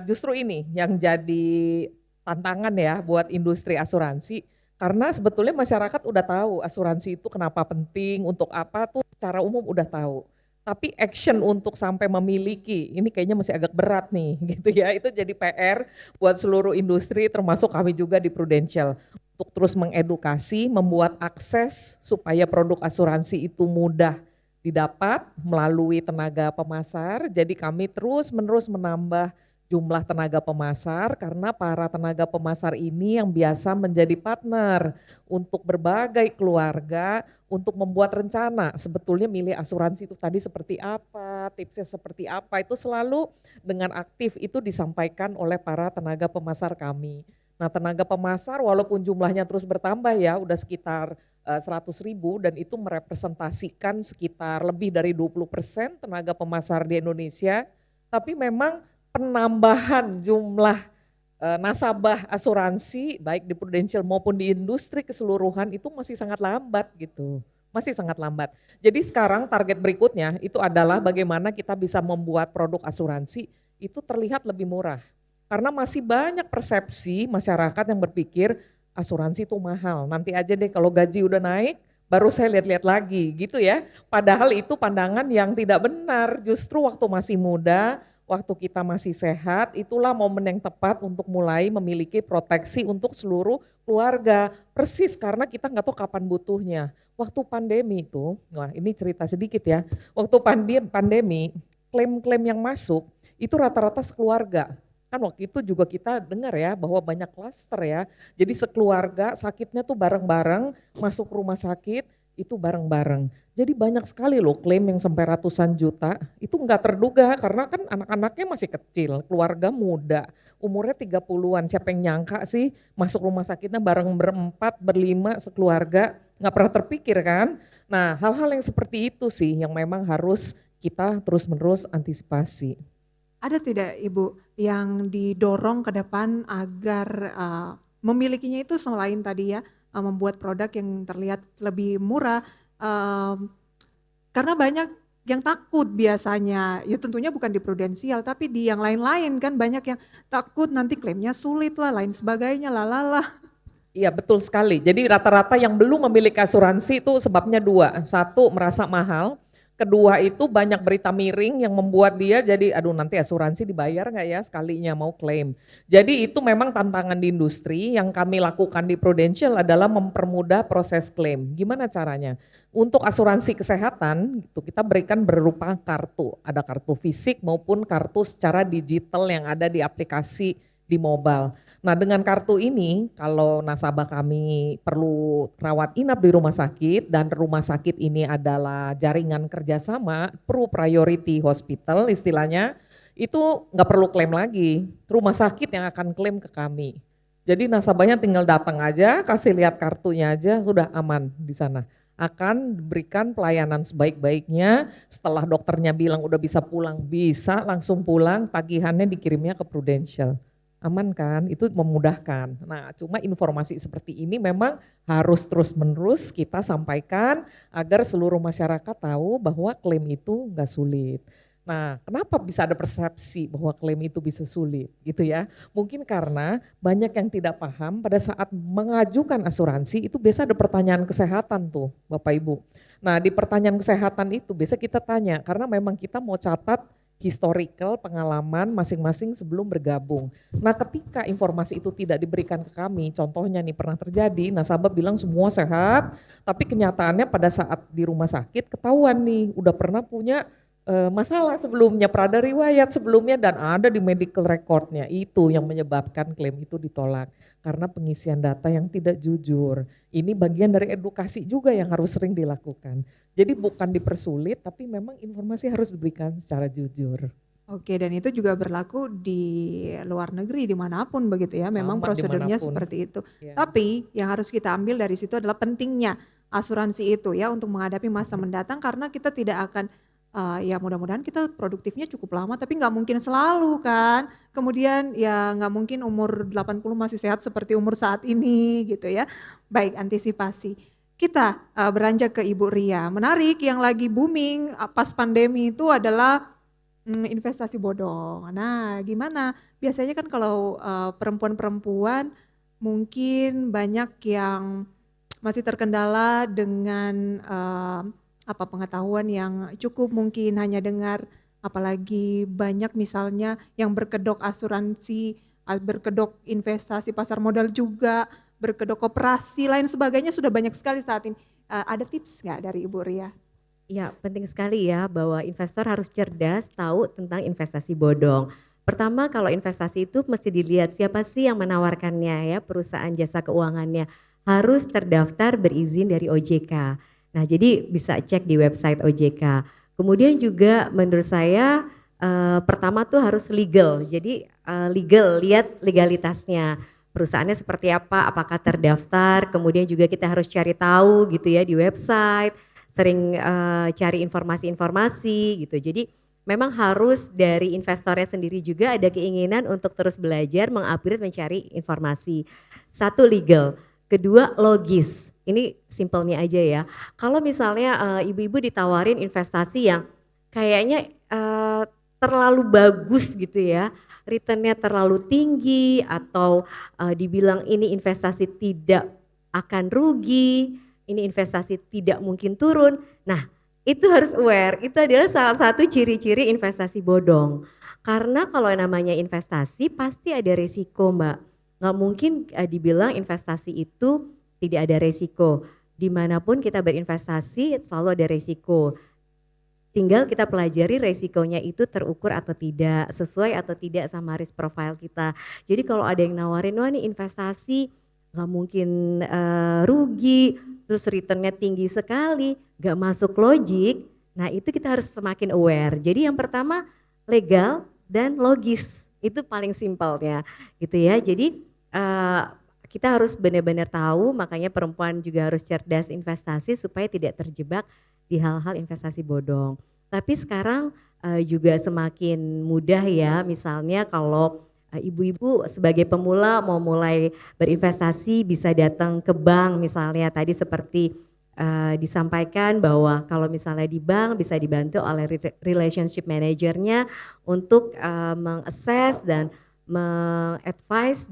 justru ini yang jadi tantangan ya buat industri asuransi. Karena sebetulnya masyarakat udah tahu asuransi itu kenapa penting, untuk apa tuh secara umum udah tahu. Tapi action untuk sampai memiliki, ini kayaknya masih agak berat nih gitu ya. Itu jadi PR buat seluruh industri termasuk kami juga di Prudential. Untuk terus mengedukasi, membuat akses supaya produk asuransi itu mudah didapat melalui tenaga pemasar. Jadi kami terus-menerus menambah jumlah tenaga pemasar karena para tenaga pemasar ini yang biasa menjadi partner untuk berbagai keluarga untuk membuat rencana sebetulnya milih asuransi itu tadi seperti apa, tipsnya seperti apa, itu selalu dengan aktif itu disampaikan oleh para tenaga pemasar kami. Nah tenaga pemasar walaupun jumlahnya terus bertambah ya udah sekitar 100.000 dan itu merepresentasikan sekitar lebih dari 20% tenaga pemasar di Indonesia, tapi memang penambahan jumlah nasabah asuransi baik di Prudential maupun di industri keseluruhan itu masih sangat lambat gitu. Masih sangat lambat. Jadi sekarang target berikutnya itu adalah bagaimana kita bisa membuat produk asuransi itu terlihat lebih murah. Karena masih banyak persepsi masyarakat yang berpikir asuransi itu mahal. Nanti aja deh kalau gaji udah naik baru saya lihat-lihat lagi gitu ya. Padahal itu pandangan yang tidak benar. Justru waktu masih muda, waktu kita masih sehat, itulah momen yang tepat untuk mulai memiliki proteksi untuk seluruh keluarga. Persis karena kita nggak tahu kapan butuhnya. Waktu pandemi itu, wah ini cerita sedikit ya. Waktu pandemi, klaim-klaim yang masuk itu rata-rata sekeluarga. Kan waktu itu juga kita dengar ya bahwa banyak klaster ya. Jadi sekeluarga sakitnya tuh bareng-bareng, masuk rumah sakit itu bareng-bareng. Jadi banyak sekali loh klaim yang sampai ratusan juta, itu enggak terduga karena kan anak-anaknya masih kecil, keluarga muda, umurnya 30-an, siapa yang nyangka sih masuk rumah sakitnya bareng berempat, berlima, sekeluarga, enggak pernah terpikir kan. Nah hal-hal yang seperti itu sih yang memang harus kita terus-menerus antisipasi. Ada tidak Ibu yang didorong ke depan agar memilikinya itu selain tadi ya membuat produk yang terlihat lebih murah, karena banyak yang takut biasanya, ya tentunya bukan di Prudensial tapi di yang lain-lain kan banyak yang takut nanti klaimnya sulit lah, lain sebagainya lah. Iya betul sekali, jadi rata-rata yang belum memiliki asuransi itu sebabnya dua, satu merasa mahal, kedua itu banyak berita miring yang membuat dia jadi aduh nanti asuransi dibayar nggak ya sekalinya mau klaim. Jadi itu memang tantangan di industri. Yang kami lakukan di Prudential adalah mempermudah proses klaim. Gimana caranya? Untuk asuransi kesehatan itu kita berikan berupa kartu. Ada kartu fisik maupun kartu secara digital yang ada di aplikasi di mobile. Nah dengan kartu ini kalau nasabah kami perlu rawat inap di rumah sakit dan rumah sakit ini adalah jaringan kerjasama, priority hospital istilahnya, itu nggak perlu klaim lagi, rumah sakit yang akan klaim ke kami. Jadi nasabahnya tinggal datang aja, kasih lihat kartunya aja, sudah aman di sana. Akan diberikan pelayanan sebaik-baiknya, setelah dokternya bilang udah bisa pulang, bisa langsung pulang, tagihannya dikirimnya ke Prudential. Aman kan, itu memudahkan. Nah cuma informasi seperti ini memang harus terus-menerus kita sampaikan agar seluruh masyarakat tahu bahwa klaim itu nggak sulit. Nah kenapa bisa ada persepsi bahwa klaim itu bisa sulit gitu ya. Mungkin karena banyak yang tidak paham pada saat mengajukan asuransi itu biasa ada pertanyaan kesehatan tuh Bapak Ibu. Nah di pertanyaan kesehatan itu biasa kita tanya karena memang kita mau catat historical pengalaman masing-masing sebelum bergabung. Nah ketika informasi itu tidak diberikan ke kami, contohnya nih pernah terjadi nasabah bilang semua sehat, tapi kenyataannya pada saat di rumah sakit ketahuan nih udah pernah punya masalah sebelumnya, pernah ada riwayat sebelumnya dan ada di medical recordnya, itu yang menyebabkan klaim itu ditolak karena pengisian data yang tidak jujur. Ini bagian dari edukasi juga yang harus sering dilakukan. Jadi bukan dipersulit tapi memang informasi harus diberikan secara jujur. Oke, dan itu juga berlaku di luar negeri, dimanapun begitu ya, memang Sama prosedurnya dimanapun. seperti itu. Ya. Tapi yang harus kita ambil dari situ adalah pentingnya asuransi itu ya untuk menghadapi masa mendatang karena kita tidak akan ya mudah-mudahan kita produktifnya cukup lama tapi nggak mungkin selalu kan. Kemudian ya nggak mungkin umur 80 masih sehat seperti umur saat ini gitu ya. Baik, antisipasi. Kita beranjak ke Ibu Ria. Menarik yang lagi booming pas pandemi itu adalah investasi bodong. Nah, gimana? Biasanya kan kalau perempuan-perempuan mungkin banyak yang masih terkendala dengan pengetahuan yang cukup, mungkin hanya dengar, apalagi banyak misalnya yang berkedok asuransi, berkedok investasi pasar modal juga, berkedok koperasi lain sebagainya sudah banyak sekali saat ini. Ada tips nggak dari Ibu Ria? Ya, penting sekali ya bahwa investor harus cerdas tahu tentang investasi bodong. Pertama, kalau investasi itu mesti dilihat siapa sih yang menawarkannya ya, perusahaan jasa keuangannya harus terdaftar berizin dari OJK. Nah, jadi bisa cek di website OJK. Kemudian juga menurut saya pertama tuh harus legal. Jadi legal, lihat legalitasnya. Perusahaannya seperti apa, apakah terdaftar, kemudian juga kita harus cari tahu gitu ya di website, sering cari informasi-informasi gitu. Jadi memang harus dari investornya sendiri juga ada keinginan untuk terus belajar, mengupgrade, mencari informasi. Satu legal, kedua logis. Ini simpelnya aja ya. Kalau misalnya ibu-ibu ditawarin investasi yang kayaknya terlalu bagus gitu ya, returnnya terlalu tinggi atau dibilang ini investasi tidak akan rugi, ini investasi tidak mungkin turun. Nah, itu harus aware, itu adalah salah satu ciri-ciri investasi bodong. Karena kalau namanya investasi pasti ada resiko, Mbak. Nggak mungkin dibilang investasi itu tidak ada resiko. Dimanapun kita berinvestasi selalu ada resiko. Tinggal kita pelajari resikonya itu terukur atau tidak, sesuai atau tidak sama risk profile kita. Jadi kalau ada yang nawarin, wah ini investasi nggak mungkin rugi, terus returnnya tinggi sekali, nggak masuk logik, nah itu kita harus semakin aware. Jadi yang pertama legal dan logis, itu paling simpelnya gitu ya. Jadi kita harus benar-benar tahu, makanya perempuan juga harus cerdas investasi supaya tidak terjebak di hal-hal investasi bodong. Tapi sekarang juga semakin mudah ya, misalnya kalau ibu-ibu sebagai pemula mau mulai berinvestasi bisa datang ke bank misalnya, tadi seperti disampaikan bahwa kalau misalnya di bank bisa dibantu oleh relationship manajernya untuk mengakses dan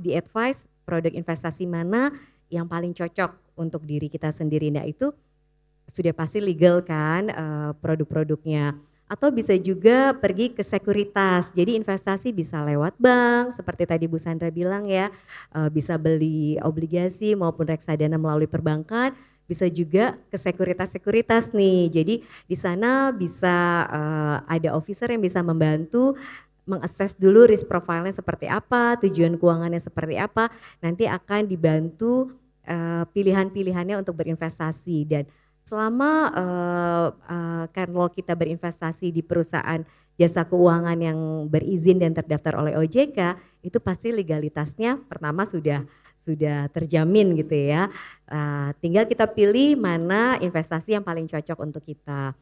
di-advise produk investasi mana yang paling cocok untuk diri kita sendiri. Nah itu sudah pasti legal kan produk-produknya. Atau bisa juga pergi ke sekuritas, jadi investasi bisa lewat bank, seperti tadi Bu Sandra bilang ya, bisa beli obligasi maupun reksadana melalui perbankan, bisa juga ke sekuritas-sekuritas nih, jadi di sana bisa ada officer yang bisa membantu mengakses dulu risk profile-nya seperti apa, tujuan keuangannya seperti apa, nanti akan dibantu pilihan-pilihannya untuk berinvestasi. Dan selama kalau kita berinvestasi di perusahaan jasa keuangan yang berizin dan terdaftar oleh OJK, itu pasti legalitasnya pertama sudah terjamin gitu ya. Tinggal kita pilih mana investasi yang paling cocok untuk kita.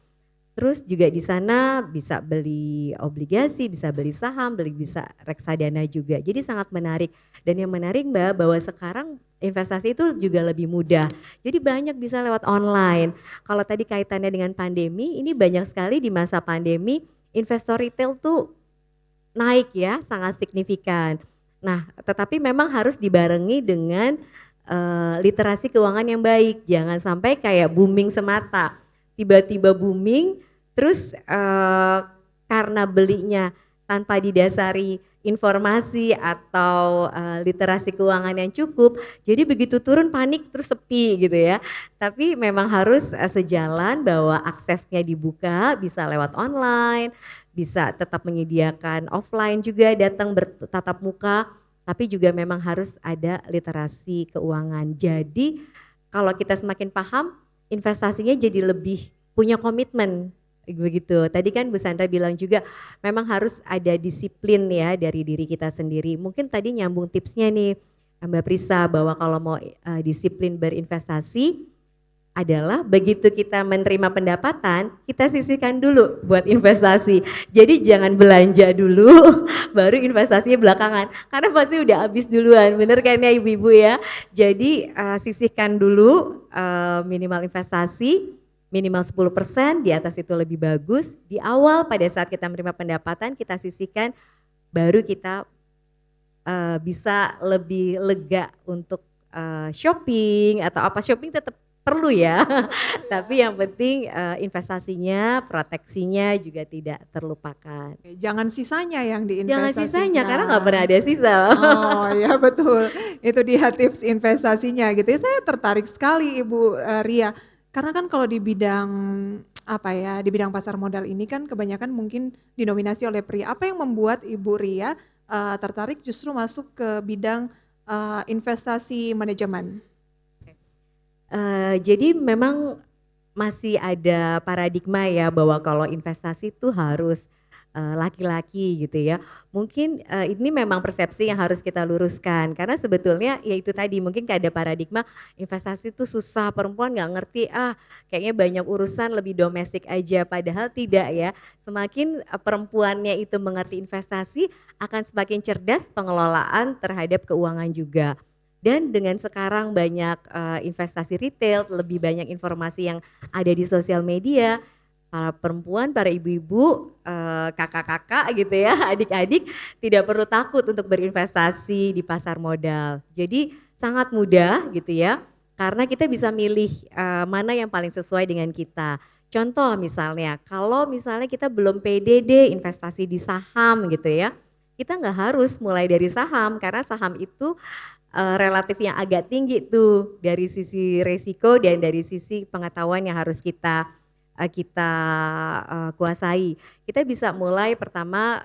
Terus juga di sana bisa beli obligasi, bisa beli saham, bisa reksadana juga. Jadi sangat menarik. Dan yang menarik Mbak, bahwa sekarang investasi itu juga lebih mudah. Jadi banyak bisa lewat online. Kalau tadi kaitannya dengan pandemi, ini banyak sekali di masa pandemi investor retail tuh naik ya, sangat signifikan. Nah, tetapi memang harus dibarengi dengan literasi keuangan yang baik. Jangan sampai kayak booming semata. Tiba-tiba booming, terus karena belinya tanpa didasari informasi atau literasi keuangan yang cukup, jadi begitu turun panik terus sepi gitu ya. Tapi memang harus sejalan bahwa aksesnya dibuka, bisa lewat online, bisa tetap menyediakan offline juga datang bertatap muka, tapi juga memang harus ada literasi keuangan. Jadi kalau kita semakin paham, investasinya jadi lebih punya komitmen begitu. Tadi kan Bu Sandra bilang juga memang harus ada disiplin ya dari diri kita sendiri. Mungkin tadi nyambung tipsnya nih Mbak Prisa bahwa kalau mau disiplin berinvestasi adalah begitu kita menerima pendapatan, kita sisihkan dulu buat investasi. Jadi jangan belanja dulu, baru investasinya belakangan. Karena pasti udah habis duluan, bener kan ya ibu-ibu ya. Jadi sisihkan dulu minimal investasi, minimal 10%, di atas itu lebih bagus. Di awal pada saat kita menerima pendapatan, kita sisihkan, baru kita bisa lebih lega untuk shopping atau apa. Shopping tetap perlu ya, tapi yang penting investasinya, proteksinya juga tidak terlupakan. Jangan sisanya yang Jangan diinvestasikan. sisanya karena nggak pernah ada sisa. Oh ya betul, itu dia tips investasinya gitu ya. Saya tertarik sekali Ibu Ria, karena kan kalau di bidang apa ya, di bidang pasar modal ini kan kebanyakan mungkin dinominasi oleh pria. Apa yang membuat Ibu Ria tertarik justru masuk ke bidang investasi manajemen? Jadi memang masih ada paradigma ya bahwa kalau investasi itu harus laki-laki gitu ya. Mungkin ini memang persepsi yang harus kita luruskan karena sebetulnya ya itu tadi mungkin kayak ada paradigma investasi itu susah, perempuan nggak ngerti, kayaknya banyak urusan lebih domestik aja, padahal tidak ya. Semakin perempuannya itu mengerti investasi akan semakin cerdas pengelolaan terhadap keuangan juga. Dan dengan sekarang banyak investasi retail, lebih banyak informasi yang ada di sosial media, para perempuan, para ibu-ibu, kakak-kakak gitu ya, adik-adik tidak perlu takut untuk berinvestasi di pasar modal. Jadi sangat mudah gitu ya, karena kita bisa milih mana yang paling sesuai dengan kita. Contoh misalnya, kalau misalnya kita belum pede deh investasi di saham gitu ya, kita nggak harus mulai dari saham karena saham itu relatif yang agak tinggi tuh dari sisi resiko dan dari sisi pengetahuan yang harus kita kuasai. Kita bisa mulai pertama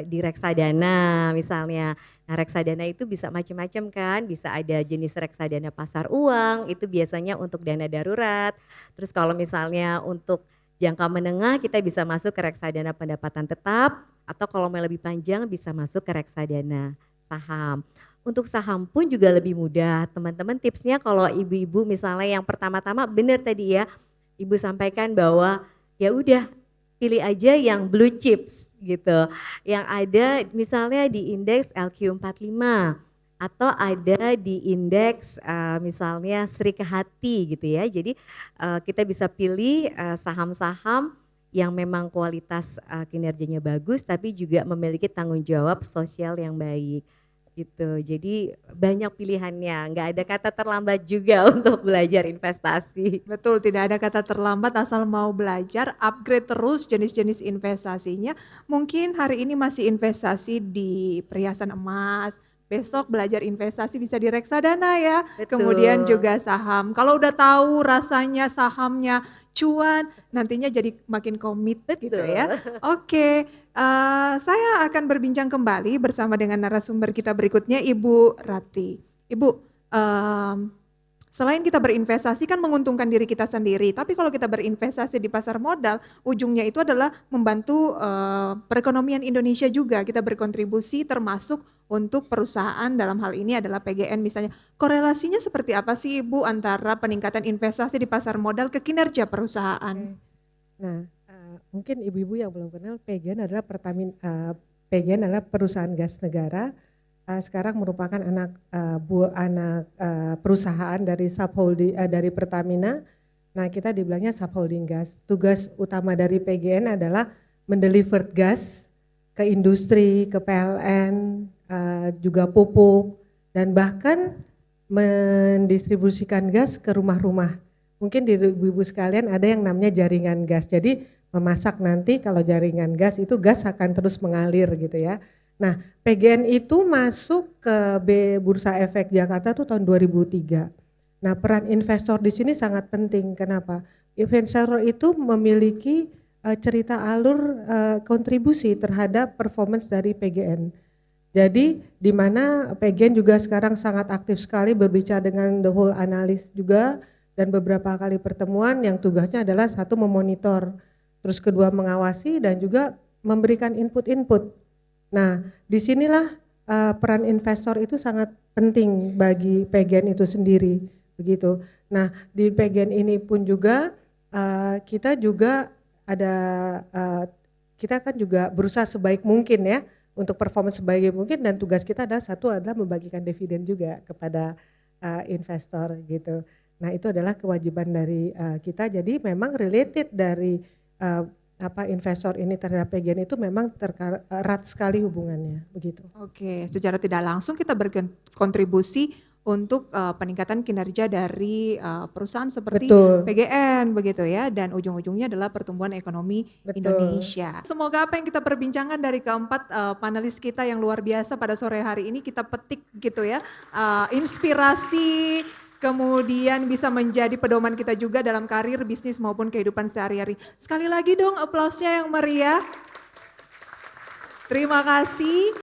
di reksadana misalnya. Nah reksadana itu bisa macam-macam kan, bisa ada jenis reksadana pasar uang, itu biasanya untuk dana darurat. Terus kalau misalnya untuk jangka menengah kita bisa masuk ke reksadana pendapatan tetap, atau kalau mau lebih panjang bisa masuk ke reksadana saham. Untuk saham pun juga lebih mudah. Teman-teman tipsnya kalau ibu-ibu misalnya yang pertama-tama benar tadi ya, Ibu sampaikan bahwa ya udah pilih aja yang blue chips gitu. Yang ada misalnya di indeks LQ45 atau ada di indeks misalnya Sri Kehati gitu ya. Jadi kita bisa pilih saham-saham yang memang kualitas kinerjanya bagus tapi juga memiliki tanggung jawab sosial yang baik. Gitu, jadi banyak pilihannya, nggak ada kata terlambat juga untuk belajar investasi. Betul, tidak ada kata terlambat asal mau belajar, upgrade terus jenis-jenis investasinya. Mungkin hari ini masih investasi di perhiasan emas, besok belajar investasi bisa di reksadana ya, Betul. kemudian juga saham. Kalau udah tahu rasanya sahamnya cuan, nantinya jadi makin komit gitu ya. Oke, saya akan berbincang kembali bersama dengan narasumber kita berikutnya, Ibu Rati. Ibu, selain kita berinvestasi kan menguntungkan diri kita sendiri, tapi kalau kita berinvestasi di pasar modal, ujungnya itu adalah membantu perekonomian Indonesia juga. Kita berkontribusi termasuk untuk perusahaan, dalam hal ini adalah PGN misalnya. Korelasinya seperti apa sih Ibu antara peningkatan investasi di pasar modal ke kinerja perusahaan? Nah, mungkin ibu-ibu yang belum kenal, PGN adalah PGN adalah perusahaan gas negara. Sekarang merupakan anak perusahaan dari subholding dari Pertamina. Nah, kita dibilangnya subholding gas. Tugas utama dari PGN adalah mendeliver gas ke industri, ke PLN, juga pupuk, dan bahkan mendistribusikan gas ke rumah-rumah. Mungkin di ibu-ibu sekalian ada yang namanya jaringan gas. Jadi memasak nanti kalau jaringan gas itu gas akan terus mengalir gitu ya. Nah, PGN itu masuk ke Bursa Efek Jakarta tuh tahun 2003. Nah, peran investor di sini sangat penting. Kenapa? Investor itu memiliki cerita alur kontribusi terhadap performance dari PGN. Jadi di mana PGN juga sekarang sangat aktif sekali berbicara dengan the whole analyst juga, dan beberapa kali pertemuan yang tugasnya adalah satu memonitor terus kedua mengawasi dan juga memberikan input-input. Nah, disinilah peran investor itu sangat penting bagi PGN itu sendiri, begitu. Nah, di PGN ini pun juga kita juga ada kita kan juga berusaha sebaik mungkin ya untuk performa sebaik mungkin, dan tugas kita adalah membagikan dividen juga kepada investor gitu. Nah, itu adalah kewajiban dari kita. Jadi memang related dari investor ini terhadap PGN itu memang erat sekali hubungannya, begitu. Oke, secara tidak langsung kita berkontribusi untuk peningkatan kinerja dari perusahaan seperti Betul. PGN begitu ya, dan ujung-ujungnya adalah pertumbuhan ekonomi Betul. Indonesia. Semoga apa yang kita perbincangkan dari keempat panelis kita yang luar biasa pada sore hari ini kita petik gitu ya, inspirasi, kemudian bisa menjadi pedoman kita juga dalam karir, bisnis maupun kehidupan sehari-hari. Sekali lagi dong aplausnya yang meriah. Terima kasih.